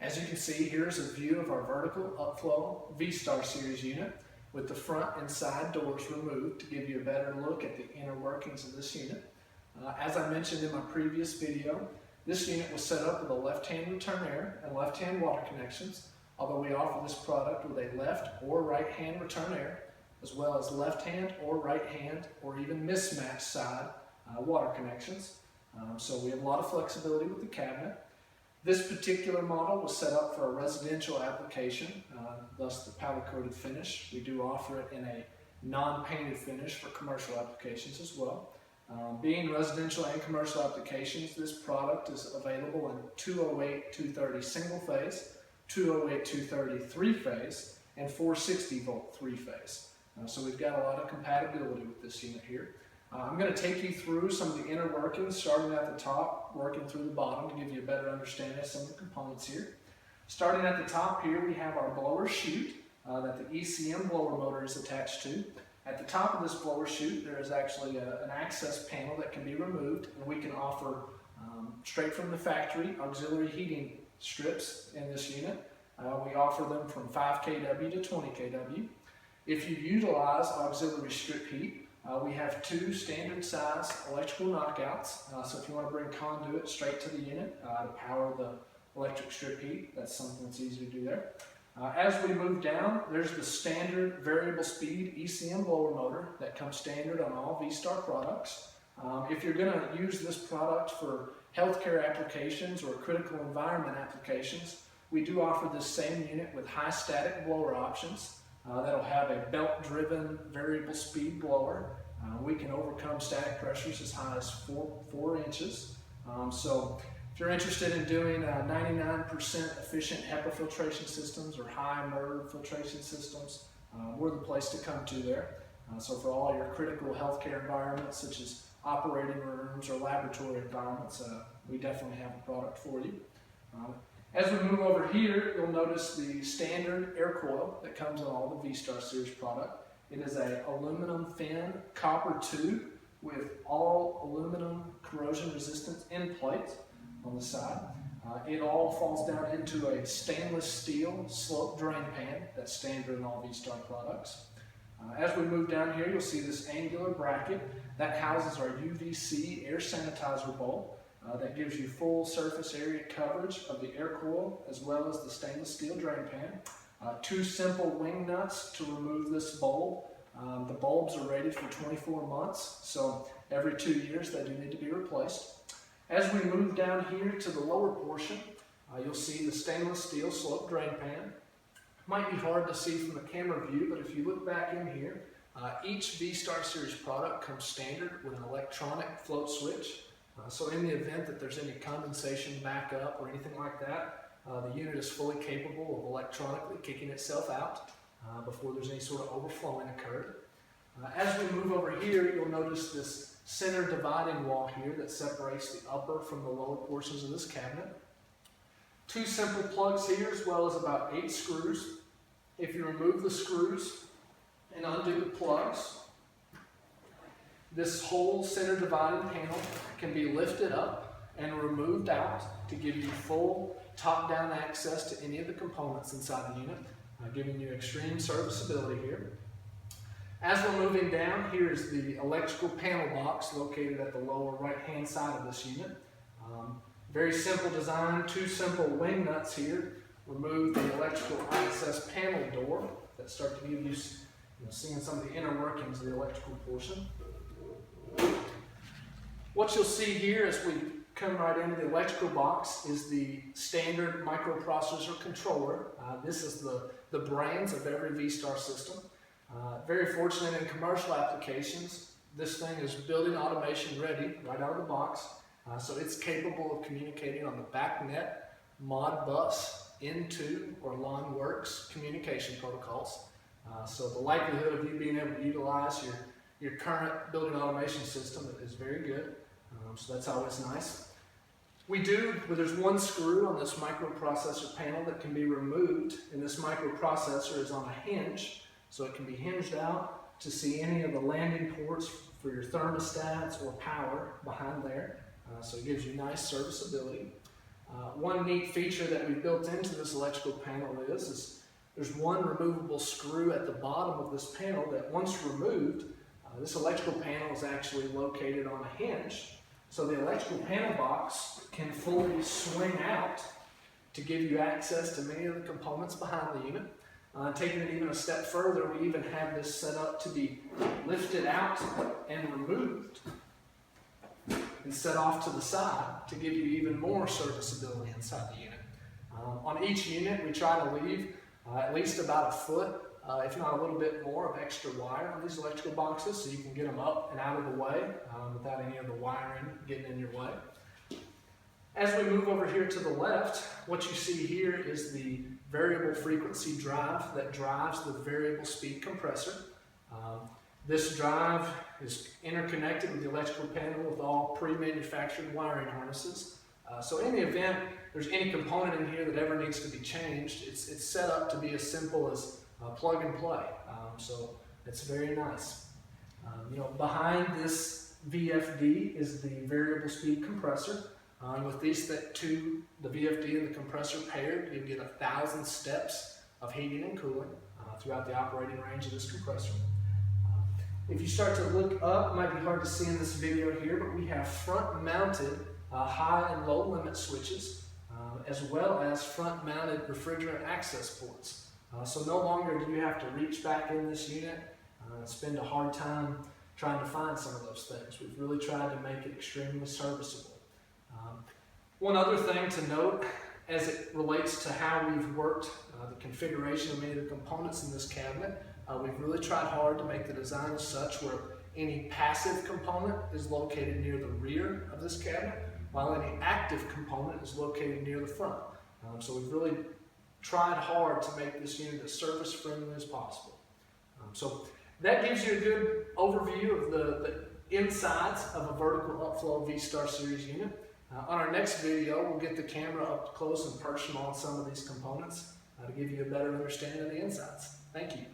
As you can see, here's a view of our vertical upflow VStar Series unit with the front and side doors removed to give you a better look at the inner workings of this unit. As I mentioned in my previous video, this unit was set up with a left-hand return air and left-hand water connections, although we offer this product with a left or right-hand return air, as well as left-hand or right-hand or even mismatched side water connections. So we have a lot of flexibility with the cabinet. This particular model was set up for a residential application, thus the powder-coated finish. We do offer it in a non-painted finish for commercial applications as well. Being residential and commercial applications, this product is available in 208-230 single phase, 208-230 three-phase, and 460-volt three-phase. So we've got a lot of compatibility with this unit here. I'm going to take you through some of the inner workings, starting at the top, working through the bottom to give you a better understanding of some of the components here. Starting at the top here, we have our blower chute that the ECM blower motor is attached to. At the top of this blower chute, there is actually an access panel that can be removed, and we can offer straight from the factory auxiliary heating strips in this unit. We offer them from 5 kW to 20 kW. If you utilize auxiliary strip heat, we have 2 standard size electrical knockouts, so if you want to bring conduit straight to the unit to power the electric strip heat, that's something that's easy to do there. As we move down, there's the standard variable speed ECM blower motor that comes standard on all VStar products. If you're going to use this product for healthcare applications or critical environment applications, we do offer this same unit with high static blower options. That'll have a belt-driven variable speed blower. We can overcome static pressures as high as 4 inches. So if you're interested in doing 99% efficient HEPA filtration systems or high MERV filtration systems, we're the place to come to there. So for all your critical healthcare environments such as operating rooms or laboratory environments, we definitely have a product for you. As we move over here, you'll notice the standard air coil that comes in all the VStar Series product. It is an aluminum thin copper tube with all aluminum corrosion resistant end plates on the side. It all falls down into a stainless steel slope drain pan that's standard in all VStar products. As we move down here, you'll see this angular bracket that houses our UVC air sanitizer bowl. That gives you full surface area coverage of the air coil as well as the stainless steel drain pan. 2 simple wing nuts to remove this bulb. The bulbs are rated for 24 months, so every 2 years they do need to be replaced. As we move down here to the lower portion, you'll see the stainless steel slope drain pan. Might be hard to see from the camera view, but if you look back in here, each VStar Series product comes standard with an electronic float switch. So in the event that there's any condensation backup or anything like that, the unit is fully capable of electronically kicking itself out before there's any sort of overflowing occurred. As we move over here, you'll notice this center dividing wall here that separates the upper from the lower portions of this cabinet. 2 simple plugs here as well as about 8 screws. If you remove the screws and undo the plugs, this whole center dividing panel can be lifted up and removed out to give you full top-down access to any of the components inside the unit, giving you extreme serviceability here. As we're moving down, here is the electrical panel box located at the lower right-hand side of this unit. Very simple design, 2 simple wing nuts here. Remove the electrical access panel door that start to give you, seeing some of the inner workings of the electrical portion. What you'll see here as we come right into the electrical box is the standard microprocessor controller. This is the brains of every VStar system. Very fortunate in commercial applications, this thing is building automation ready right out of the box. So it's capable of communicating on the BACnet, Modbus, N2, or LonWorks communication protocols. So the likelihood of you being able to utilize your current building automation system is very good. So that's always nice. There's 1 screw on this microprocessor panel that can be removed, and this microprocessor is on a hinge, so it can be hinged out to see any of the landing ports for your thermostats or power behind there. So it gives you nice serviceability. One neat feature that we built into this electrical panel is there's one removable screw at the bottom of this panel that once removed, this electrical panel is actually located on a hinge. So the electrical panel box can fully swing out to give you access to many of the components behind the unit. Taking it even a step further, we even have this set up to be lifted out and removed and set off to the side to give you even more serviceability inside the unit. On each unit, we try to leave at least about a foot, if not a little bit more, of extra wire on these electrical boxes so you can get them up and out of the way without any of the wiring getting in your way. As we move over here to the left, what you see here is the variable frequency drive that drives the variable speed compressor. This drive is interconnected with the electrical panel with all pre-manufactured wiring harnesses. So in the event there's any component in here that ever needs to be changed, it's set up to be as simple as plug and play. So it's very nice. Behind this VFD is the variable speed compressor. With these two, the VFD and the compressor paired, you get 1,000 steps of heating and cooling throughout the operating range of this compressor. If you start to look up, it might be hard to see in this video here, but we have front-mounted high and low limit switches, as well as front-mounted refrigerant access ports. So no longer do you have to reach back in this unit and spend a hard time trying to find some of those things. We've really tried to make it extremely serviceable. One other thing to note as it relates to how we've worked the configuration of many of the components in this cabinet, we've really tried hard to make the design as such where any passive component is located near the rear of this cabinet, while any active component is located near the front. So we've really tried hard to make this unit as service-friendly as possible. So that gives you a good overview of the insides of a vertical upflow VStar Series unit. On our next video, we'll get the camera up close and personal on some of these components to give you a better understanding of the insides. Thank you.